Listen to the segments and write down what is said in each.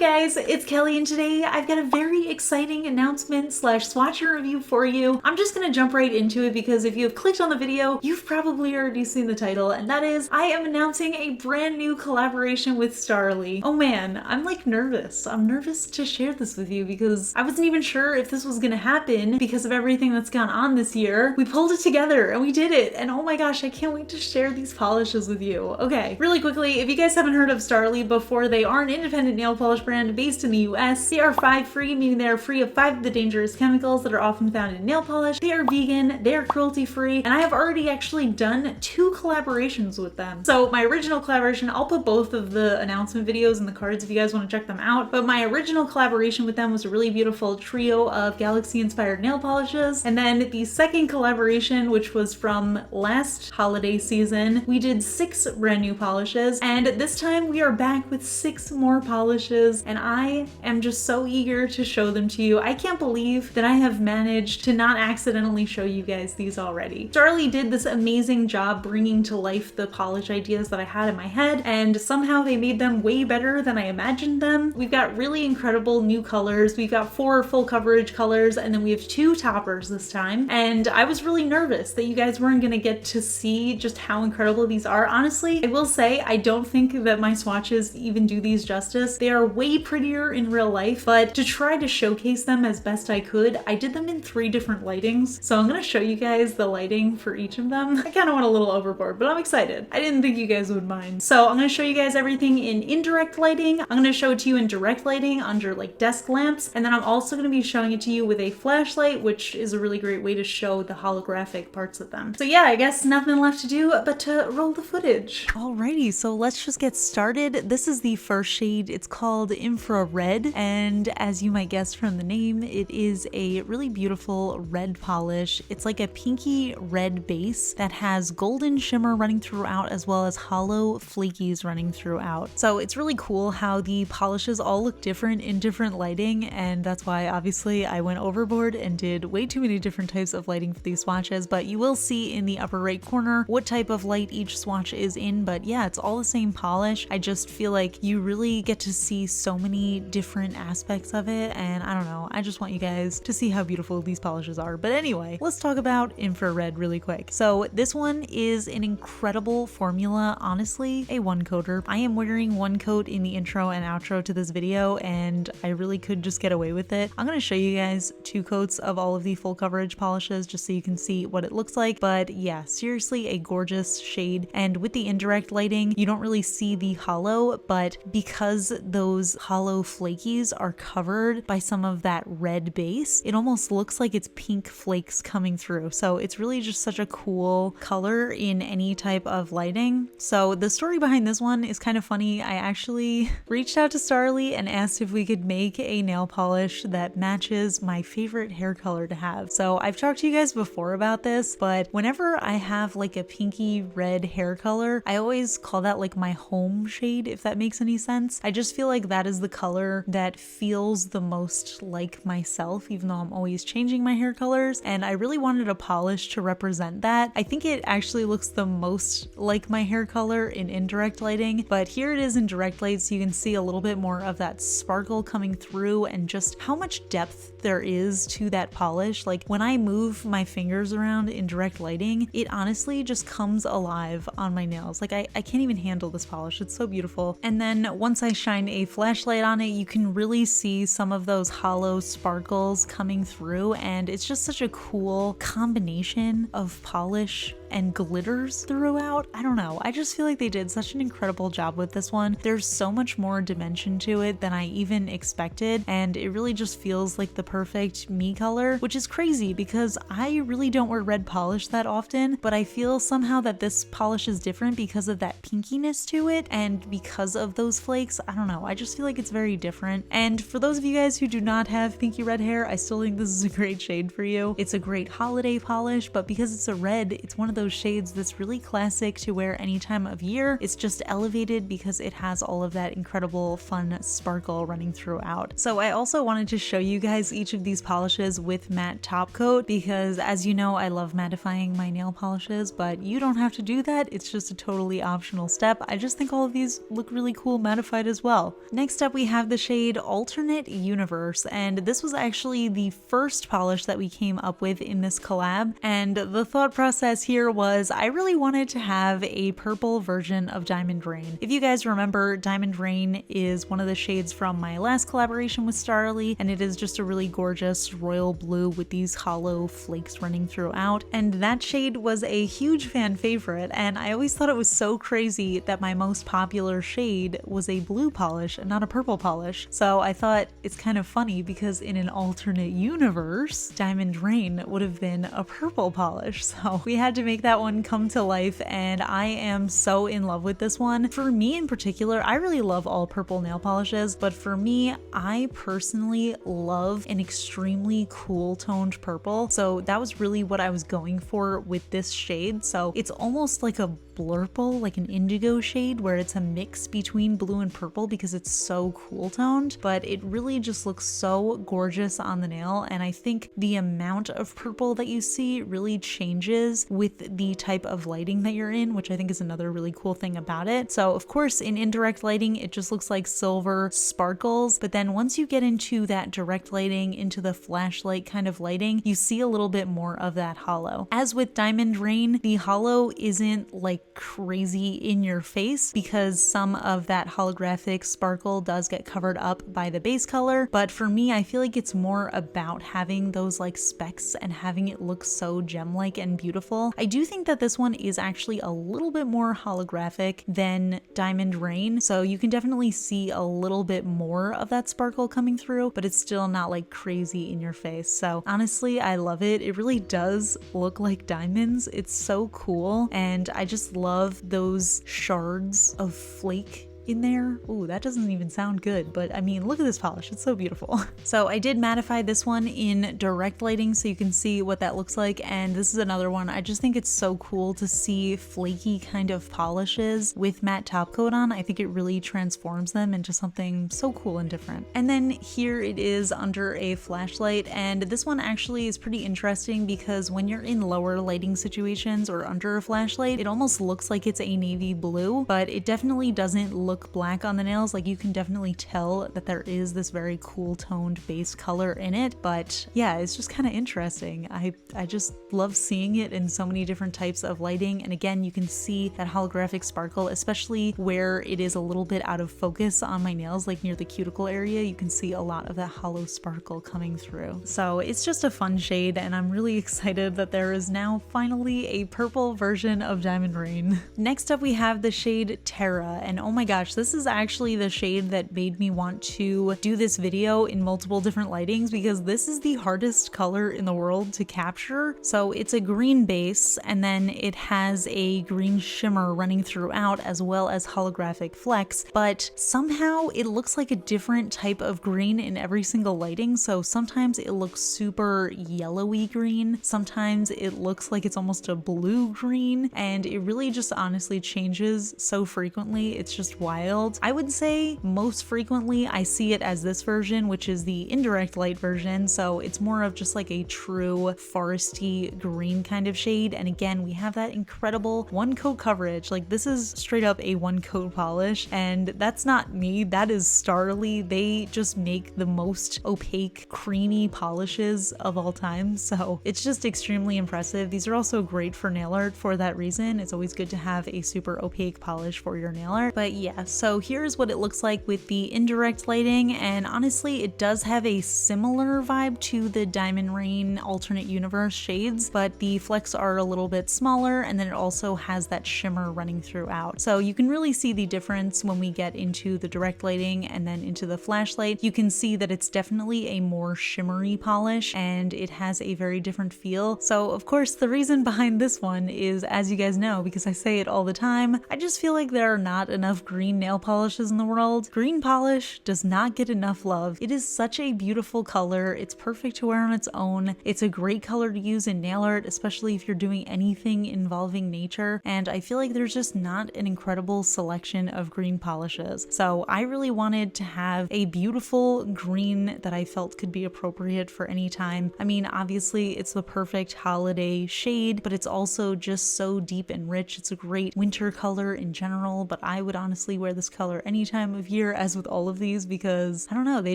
guys, it's Kelly and today I've got a very exciting announcement slash swatch and review for you. I'm just gonna jump right into it because if you have clicked on the video, you've probably already seen the title, and that is I am announcing a brand new collaboration with Starrily. Oh man, I'm like nervous. I'm nervous to share this with you because I wasn't even sure if this was gonna happen because of everything that's gone on this year. We pulled it together and we did it, and oh my gosh, I can't wait to share these polishes with you. Okay, really quickly, if you guys haven't heard of Starrily before, they are an independent nail polish brand based in the US. They are 5 free, meaning they are free of 5 of the dangerous chemicals that are often found in nail polish. They are vegan, they are cruelty free, and I have already actually done 2 collaborations with them. So my original collaboration, I'll put both of the announcement videos in the cards if you guys want to check them out, but my original collaboration with them was a really beautiful trio of galaxy inspired nail polishes. And then the second collaboration, which was from last holiday season, we did 6 brand new polishes, and this time we are back with 6 more polishes, and I am just so eager to show them to you. I can't believe that I have managed to not accidentally show you guys these already. Starrily did this amazing job bringing to life the polish ideas that I had in my head, and somehow they made them way better than I imagined them. We've got really incredible new colors. We've got 4 full coverage colors, and then we have 2 toppers this time, and I was really nervous that you guys weren't gonna get to see just how incredible these are. Honestly, I will say I don't think that my swatches even do these justice. They are way prettier in real life, but to try to showcase them as best I could, I did them in 3 different lightings. So I'm gonna show you guys the lighting for each of them. I kind of went a little overboard, but I'm excited. I didn't think you guys would mind. So I'm gonna show you guys everything in indirect lighting. I'm gonna show it to you in direct lighting under like desk lamps, and then I'm also gonna be showing it to you with a flashlight, which is a really great way to show the holographic parts of them. So yeah, I guess nothing left to do but to roll the footage. Alrighty, so let's just get started. This is the first shade. It's called Infrared, and as you might guess from the name, it is a really beautiful red polish. It's like a pinky red base that has golden shimmer running throughout as well as hollow flakies running throughout. So it's really cool how the polishes all look different in different lighting, and that's why obviously I went overboard and did way too many different types of lighting for these swatches, but you will see in the upper right corner what type of light each swatch is in. But yeah, it's all the same polish. I just feel like you really get to see so many different aspects of it, and I don't know, I just want you guys to see how beautiful these polishes are. But anyway, let's talk about Infrared really quick. So this one is an incredible formula, honestly, a 1-coater. I am wearing 1 coat in the intro and outro to this video, and I really could just get away with it. I'm going to show you guys 2 coats of all of the full coverage polishes just so you can see what it looks like. But yeah, seriously a gorgeous shade, and with the indirect lighting you don't really see the hollow, but because those hollow flakies are covered by some of that red base, it almost looks like it's pink flakes coming through. So it's really just such a cool color in any type of lighting. So the story behind this one is kind of funny. I actually reached out to Starrily and asked if we could make a nail polish that matches my favorite hair color to have. So I've talked to you guys before about this, but whenever I have like a pinky red hair color, I always call that like my home shade, if that makes any sense. I just feel like that is the color that feels the most like myself, even though I'm always changing my hair colors, and I really wanted a polish to represent that. I think it actually looks the most like my hair color in indirect lighting, but here it is in direct light, so you can see a little bit more of that sparkle coming through and just how much depth there is to that polish. Like when I move my fingers around in direct lighting, it honestly just comes alive on my nails. Like I can't even handle this polish. It's so beautiful. And then once I shine a flashlight on it, you can really see some of those hollow sparkles coming through, and it's just such a cool combination of polish and glitters throughout. I don't know, I just feel like they did such an incredible job with this one. There's so much more dimension to it than I even expected, and it really just feels like the perfect me color, which is crazy because I really don't wear red polish that often, but I feel somehow that this polish is different because of that pinkiness to it and because of those flakes. I don't know, I just feel like it's very different. And for those of you guys who do not have pinky red hair, I still think this is a great shade for you. It's a great holiday polish, but because it's a red, it's one of those those shades that's really classic to wear any time of year. It's just elevated because it has all of that incredible fun sparkle running throughout. So I also wanted to show you guys each of these polishes with matte top coat because, as you know, I love mattifying my nail polishes, but you don't have to do that. It's just a totally optional step. I just think all of these look really cool mattified as well. Next up we have the shade Alternate Universe, and this was actually the first polish that we came up with in this collab, and the thought process here was I really wanted to have a purple version of Diamond Rain. If you guys remember, Diamond Rain is one of the shades from my last collaboration with Starrily, and it is just a really gorgeous royal blue with these hollow flakes running throughout, and that shade was a huge fan favorite, and I always thought it was so crazy that my most popular shade was a blue polish and not a purple polish. So I thought it's kind of funny because in an alternate universe, Diamond Rain would have been a purple polish. So we had to make that one come to life, and I am so in love with this one. For me in particular, I really love all purple nail polishes, but for me, I personally love an extremely cool toned purple. So that was really what I was going for with this shade. So it's almost like a blurple, like an indigo shade where it's a mix between blue and purple because it's so cool toned, but it really just looks so gorgeous on the nail. And I think the amount of purple that you see really changes with the type of lighting that you're in, which I think is another really cool thing about it. So of course in indirect lighting it just looks like silver sparkles, but then once you get into that direct lighting, into the flashlight kind of lighting, you see a little bit more of that hollow. As with Diamond Rain, the hollow isn't like crazy in your face because some of that holographic sparkle does get covered up by the base color, but for me I feel like it's more about having those like specks and having it look so gem-like and beautiful. I do think that this one is actually a little bit more holographic than Diamond Rain, so you can definitely see a little bit more of that sparkle coming through, but it's still not like crazy in your face. So honestly, I love it. It really does look like diamonds. It's so cool, and I just love those shards of flake in there. Ooh, that doesn't even sound good, but I mean, look at this polish, it's so beautiful. So I did mattify this one in direct lighting so you can see what that looks like, and this is another one. I just think it's so cool to see flaky kind of polishes with matte top coat on. I think it really transforms them into something so cool and different. And then here it is under a flashlight, and this one actually is pretty interesting because when you're in lower lighting situations or under a flashlight, it almost looks like it's a navy blue, but it definitely doesn't look black on the nails. Like you can definitely tell that there is this very cool toned base color in it, but yeah, it's just kind of interesting. I just love seeing it in so many different types of lighting, and again you can see that holographic sparkle, especially where it is a little bit out of focus on my nails, like near the cuticle area. You can see a lot of that hollow sparkle coming through. So it's just a fun shade, and I'm really excited that there is now finally a purple version of Diamond Rain. Next up we have the shade Terra, and oh my gosh, this is actually the shade that made me want to do this video in multiple different lightings because this is the hardest color in the world to capture. So it's a green base, and then it has a green shimmer running throughout as well as holographic flecks, but somehow it looks like a different type of green in every single lighting. So sometimes it looks super yellowy green, sometimes it looks like it's almost a blue green, and it really just honestly changes so frequently. It's just wild. I would say most frequently I see it as this version, which is the indirect light version, so it's more of just like a true foresty green kind of shade. And again, we have that incredible one coat coverage. Like this is straight up a one coat polish, and that's not me, that is Starrily. They just make the most opaque creamy polishes of all time, so it's just extremely impressive. These are also great for nail art for that reason. It's always good to have a super opaque polish for your nail art. But yeah, so here's what it looks like with the indirect lighting, and honestly it does have a similar vibe to the Diamond Rain Alternate Universe shades, but the flecks are a little bit smaller, and then it also has that shimmer running throughout. So you can really see the difference when we get into the direct lighting and then into the flashlight. You can see that it's definitely a more shimmery polish, and it has a very different feel. So of course the reason behind this one is, as you guys know, because I say it all the time, I just feel like there are not enough green green nail polishes in the world, green polish does not get enough love. It is such a beautiful color. It's perfect to wear on its own. It's a great color to use in nail art, especially if you're doing anything involving nature. And I feel like there's just not an incredible selection of green polishes. So I really wanted to have a beautiful green that I felt could be appropriate for any time. I mean, obviously it's the perfect holiday shade, but it's also just so deep and rich. It's a great winter color in general, but I would honestly wear this color any time of year, as with all of these, because I don't know, they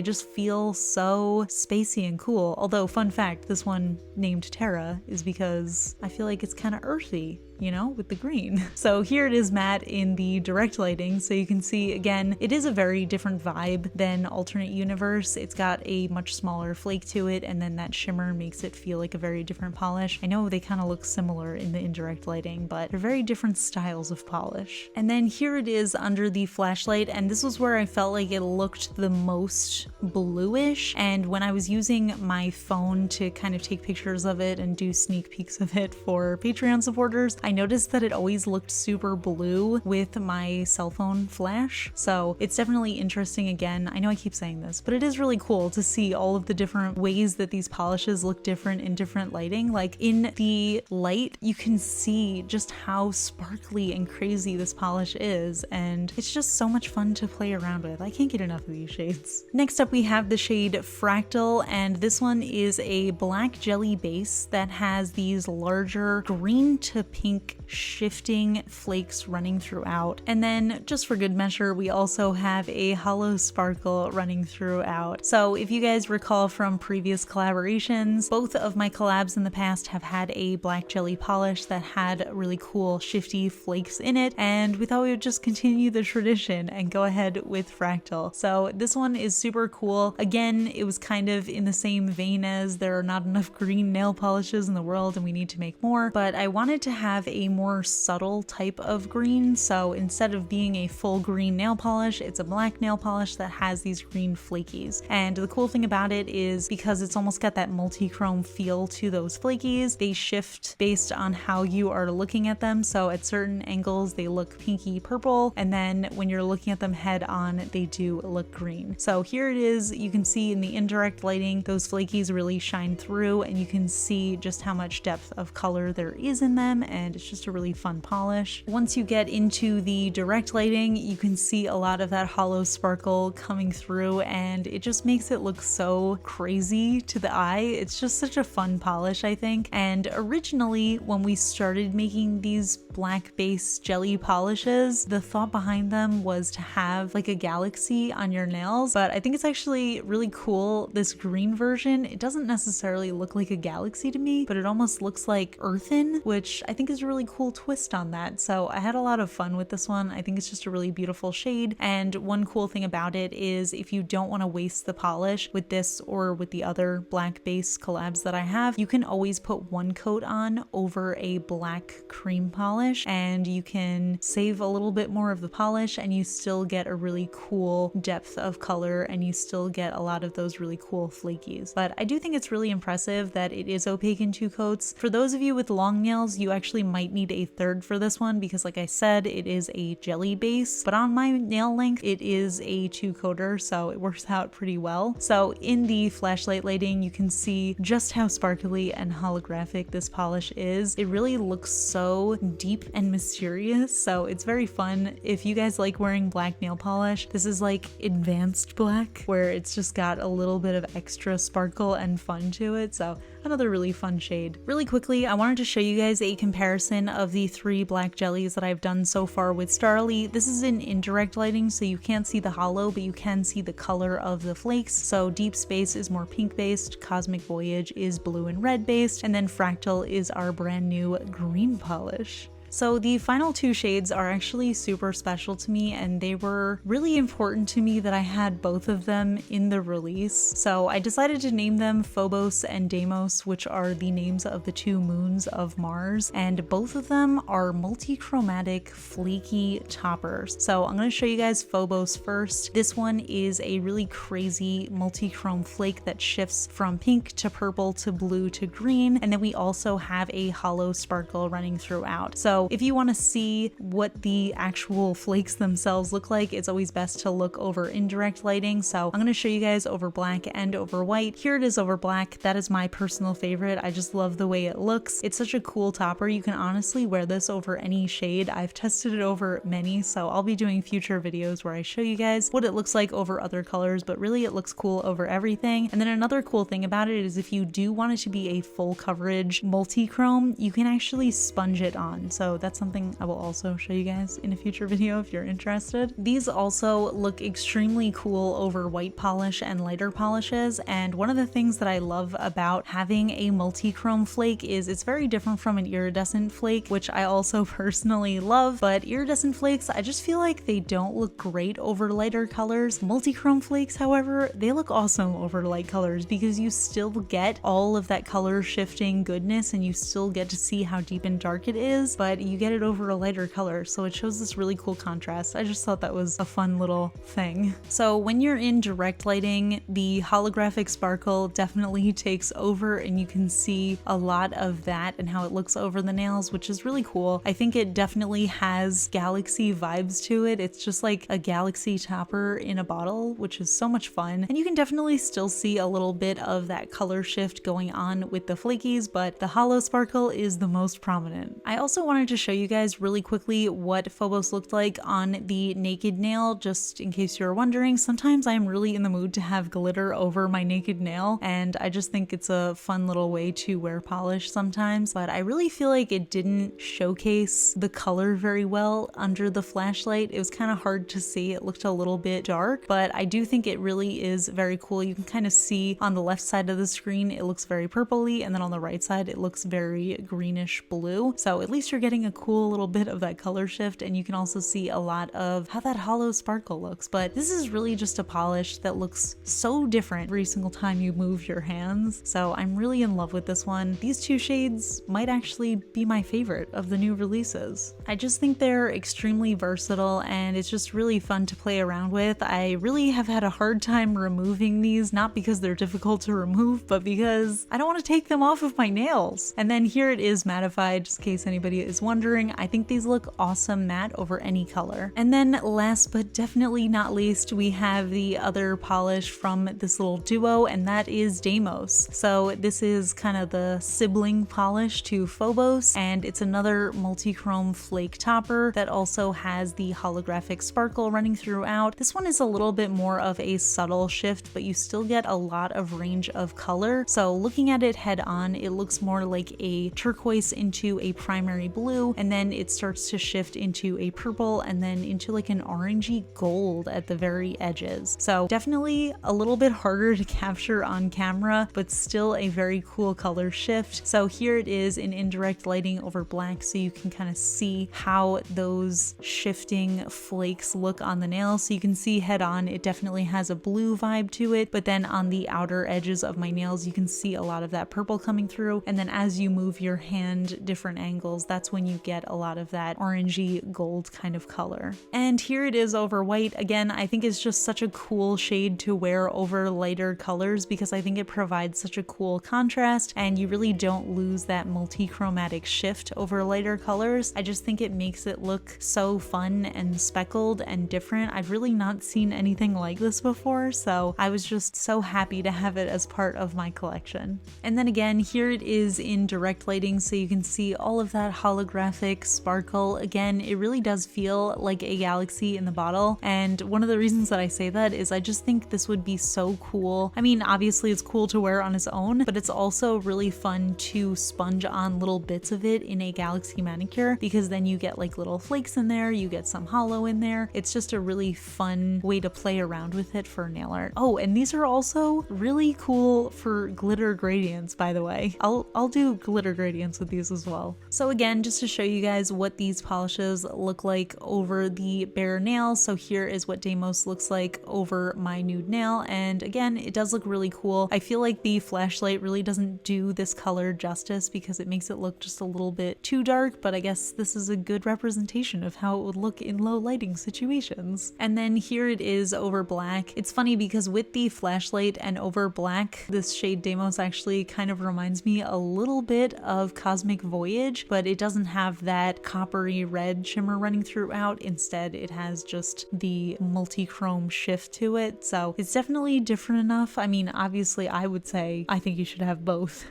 just feel so spacey and cool. Although, fun fact, this one named Terra is because I feel like it's kind of earthy, you know, with the green. So here it is matte in the direct lighting. So you can see, again, it is a very different vibe than Alternate Universe. It's got a much smaller flake to it, and then that shimmer makes it feel like a very different polish. I know they kind of look similar in the indirect lighting, but they're very different styles of polish. And then here it is under the flashlight, and this was where I felt like it looked the most bluish. And when I was using my phone to kind of take pictures of it and do sneak peeks of it for Patreon supporters, I noticed that it always looked super blue with my cell phone flash. So it's definitely interesting. Again, I know I keep saying this, but it is really cool to see all of the different ways that these polishes look different in different lighting. Like in the light, you can see just how sparkly and crazy this polish is, and it's just so much fun to play around with. I can't get enough of these shades. Next up, we have the shade Fractal, and this one is a black jelly base that has these larger green to pink shifting flakes running throughout. And then just for good measure, we also have a hollow sparkle running throughout. So if you guys recall from previous collaborations, both of my collabs in the past have had a black jelly polish that had really cool shifty flakes in it, and we thought we would just continue the tradition and go ahead with Fractal. So this one is super cool. Again, it was kind of in the same vein as there are not enough green nail polishes in the world and we need to make more, but I wanted to have a more subtle type of green. So instead of being a full green nail polish, it's a black nail polish that has these green flakies. And the cool thing about it is because it's almost got that multichrome feel to those flakies, they shift based on how you are looking at them. So at certain angles, they look pinky purple, and then when you're looking at them head on, they do look green. So here it is. You can see in the indirect lighting, those flakies really shine through, and you can see just how much depth of color there is in them, and it's just a really fun polish. Once you get into the direct lighting, you can see a lot of that hollow sparkle coming through, and it just makes it look so crazy to the eye. It's just such a fun polish, I think. And originally, when we started making these black base jelly polishes, the thought behind them was to have like a galaxy on your nails, but I think it's actually really cool. This green version, it doesn't necessarily look like a galaxy to me, but it almost looks like earthen, which I think is a really cool twist on that. So I had a lot of fun with this one. I think it's just a really beautiful shade. And one cool thing about it is if you don't want to waste the polish with this or with the other black base collabs that I have, you can always put one coat on over a black cream polish, and you can save a little bit more of the polish and you still get a really cool depth of color, and you still get a lot of those really cool flakies. But I do think it's really impressive that it is opaque in 2 coats. For those of you with long nails, you actually might need a third for this one because, like I said, it is a jelly base, but on my nail length, it is a 2-coater, so it works out pretty well. So in the flashlight lighting, you can see just how sparkly and holographic this polish is. It really looks so deep and mysterious, so it's very fun. If you guys like wearing black nail polish, this is like advanced black, where it's just got a little bit of extra sparkle and fun to it. So another really fun shade. Really quickly, I wanted to show you guys a comparison of the 3 black jellies that I've done so far with Starrily. This is in indirect lighting, so you can't see the hollow, but you can see the color of the flakes. So Deep Space is more pink based, Cosmic Voyage is blue and red based, and then Fractal is our brand new green polish. So the final 2 shades are actually super special to me, and they were really important to me that I had both of them in the release. So I decided to name them Phobos and Damos, which are the names of the 2 moons of Mars, and both of them are multichromatic flaky toppers. So I'm going to show you guys Phobos first. This one is a really crazy multichrome flake that shifts from pink to purple to blue to green, and then we also have a hollow sparkle running throughout. So So if you want to see what the actual flakes themselves look like, it's always best to look over indirect lighting. So I'm going to show you guys over black and over white. Here it is over black. That is my personal favorite. I just love the way it looks. It's such a cool topper. You can honestly wear this over any shade. I've tested it over many, so I'll be doing future videos where I show you guys what it looks like over other colors, but really it looks cool over everything. And then another cool thing about it is if you do want it to be a full coverage multi-chrome, you can actually sponge it on. So that's something I will also show you guys in a future video if you're interested. These also look extremely cool over white polish and lighter polishes. And one of the things that I love about having a multi-chrome flake is it's very different from an iridescent flake, which I also personally love, but iridescent flakes, I just feel like they don't look great over lighter colors. Multi-chrome flakes, however, they look awesome over light colors because you still get all of that color shifting goodness and you still get to see how deep and dark it is, but you get it over a lighter color, so it shows this really cool contrast. I just thought that was a fun little thing. So when you're in direct lighting, the holographic sparkle definitely takes over and you can see a lot of that and how it looks over the nails, which is really cool. I think it definitely has galaxy vibes to it. It's just like a galaxy topper in a bottle, which is so much fun. And you can definitely still see a little bit of that color shift going on with the flakies, but the holo sparkle is the most prominent. I also wanted to show you guys really quickly what Phobos looked like on the naked nail, just in case you're wondering. Sometimes I'm really in the mood to have glitter over my naked nail, and I just think it's a fun little way to wear polish sometimes, but I really feel like it didn't showcase the color very well under the flashlight. It was kind of hard to see. It looked a little bit dark, but I do think it really is very cool. You can kind of see on the left side of the screen it looks very purpley, and then on the right side it looks very greenish blue. So at least you're getting a cool little bit of that color shift, and you can also see a lot of how that holo sparkle looks. But this is really just a polish that looks so different every single time you move your hands. So I'm really in love with this one. These two shades might actually be my favorite of the new releases. I just think they're extremely versatile and it's just really fun to play around with. I really have had a hard time removing these, not because they're difficult to remove, but because I don't want to take them off of my nails. And then here it is mattified, just in case anybody is wondering. I think these look awesome matte over any color. And then last but definitely not least, we have the other polish from this little duo, and that is Damos. So this is kind of the sibling polish to Phobos, and it's another multi-chrome flake topper that also has the holographic sparkle running throughout. This one is a little bit more of a subtle shift, but you still get a lot of range of color. So looking at it head on, it looks more like a turquoise into a primary blue, and then it starts to shift into a purple and then into like an orangey gold at the very edges. So definitely a little bit harder to capture on camera, but still a very cool color shift. So here it is in indirect lighting over black, so you can kind of see how those shifting flakes look on the nail. So you can see head on, it definitely has a blue vibe to it, but then on the outer edges of my nails, you can see a lot of that purple coming through. And then as you move your hand different angles, that's when you get a lot of that orangey gold kind of color. And here it is over white. Again, I think it's just such a cool shade to wear over lighter colors because I think it provides such a cool contrast and you really don't lose that multi-chromatic shift over lighter colors. I just think it makes it look so fun and speckled and different. I've really not seen anything like this before, so I was just so happy to have it as part of my collection. And then again, here it is in direct lighting, so you can see all of that holographic sparkle. Again, it really does feel like a galaxy in the bottle, and one of the reasons that I say that is I just think this would be so cool. I mean, obviously it's cool to wear on its own, but it's also really fun to sponge on little bits of it in a galaxy manicure because then you get like little flakes in there, you get some holo in there. It's just a really fun way to play around with it for nail art. Oh, and these are also really cool for glitter gradients, by the way. I'll do glitter gradients with these as well. So again, just to show you guys what these polishes look like over the bare nail. So here is what Damos looks like over my nude nail. And again, it does look really cool. I feel like the flashlight really doesn't do this color justice because it makes it look just a little bit too dark, but I guess this is a good representation of how it would look in low lighting situations. And then here it is over black. It's funny because with the flashlight and over black, this shade Damos actually kind of reminds me a little bit of Cosmic Voyage, but it doesn't have that coppery red shimmer running throughout. Instead, it has just the multichrome shift to it. So it's definitely different enough. I mean, obviously I would say I think you should have both,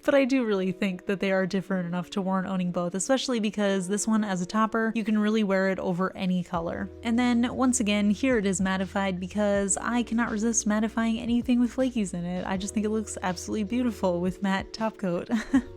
but I do really think that they are different enough to warrant owning both, especially because this one as a topper, you can really wear it over any color. And then once again, here it is mattified because I cannot resist mattifying anything with flakies in it. I just think it looks absolutely beautiful with matte top coat.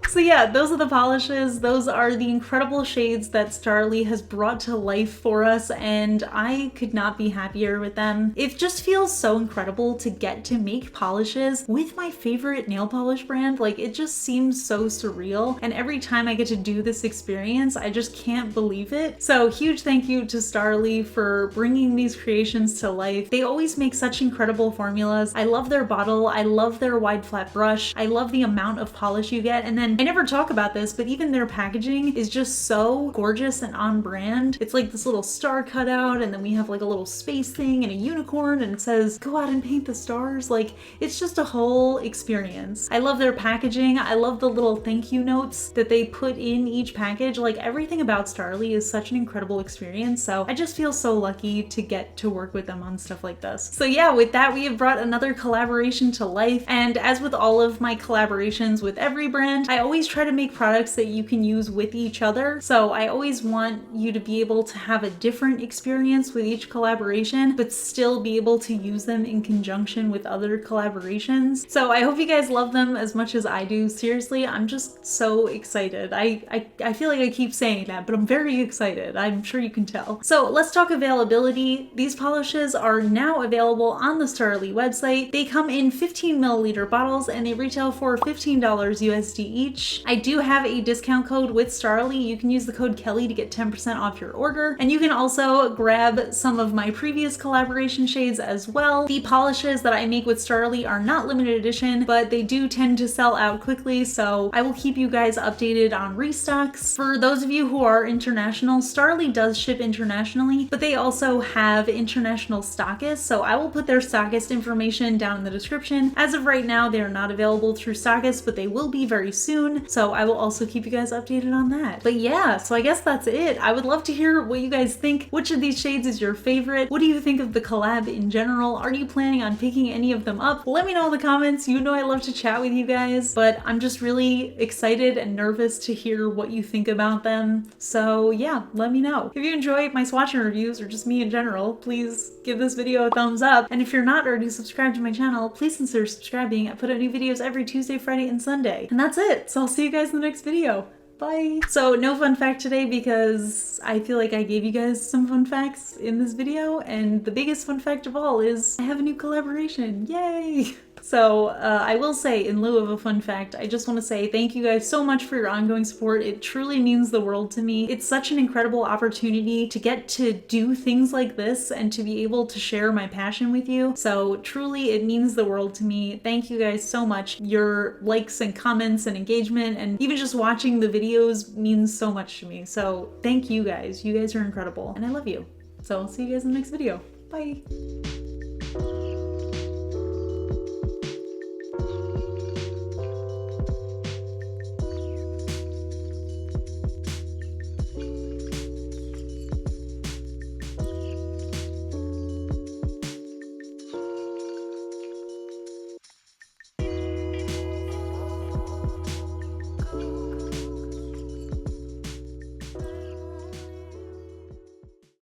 So yeah, those are the polishes. Those are the incredible shades that Starrily has brought to life for us, and I could not be happier with them. It just feels so incredible to get to make polishes with my favorite nail polish brand. Like, it just seems so surreal, and every time I get to do this experience, I just can't believe it. So huge thank you to Starrily for bringing these creations to life. They always make such incredible formulas. I love their bottle. I love their wide flat brush. I love the amount of polish you get. And then I never talk about this, but even their packaging is just so gorgeous and on brand. It's like this little star cutout, and then we have like a little space thing and a unicorn, and it says, "Go out and paint the stars." Like, it's just a whole experience. I love their packaging. I love the little thank you notes that they put in each package. Like, everything about Starrily is such an incredible experience. So I just feel so lucky to get to work with them on stuff like this. So yeah, with that, we have brought another collaboration to life. And as with all of my collaborations with every brand, I always try to make products that you can use with each other. So I always want you to be able to have a different experience with each collaboration, but still be able to use them in conjunction with other collaborations. So I hope you guys love them as much as I do. Seriously, I'm just so excited. I feel like I keep saying that, but I'm very excited. I'm sure you can tell. So let's talk availability. These polishes are now available on the Starrily website. They come in 15 milliliter bottles and they retail for $15 USD each. I do have a discount code with Starrily. You can use the code KELLI to get 10% off your order. And you can also grab some of my previous collaboration shades as well. The polishes that I make with Starrily are not limited edition, but they do tend to sell out quickly, so I will keep you guys updated on restocks. For those of you who are international, Starrily does ship internationally, but they also have international stockists, so I will put their stockist information down in the description. As of right now, they are not available through stockists, but they will be very soon, so I will also keep you guys updated on that. But yeah, so I guess that's it. I would love to hear what you guys think. Which of these shades is your favorite? What do you think of the collab in general? Are you planning on picking any of them up? Let me know in the comments. You know I love to chat with you guys, but I'm just really excited and nervous to hear what you think about them. So yeah, let me know. If you enjoy my swatching reviews or just me in general, please give this video a thumbs up. And if you're not already subscribed to my channel, please consider subscribing. I put out new videos every Tuesday, Friday, and Sunday. And that's it. So I'll see you guys in the next video. Bye! So no fun fact today because I feel like I gave you guys some fun facts in this video, and the biggest fun fact of all is I have a new collaboration. Yay! So I will say, in lieu of a fun fact, I just want to say thank you guys so much for your ongoing support. It truly means the world to me. It's such an incredible opportunity to get to do things like this and to be able to share my passion with you. So truly, it means the world to me. Thank you guys so much. Your likes and comments and engagement and even just watching the videos means so much to me. So thank you guys. You guys are incredible and I love you. So I'll see you guys in the next video. Bye!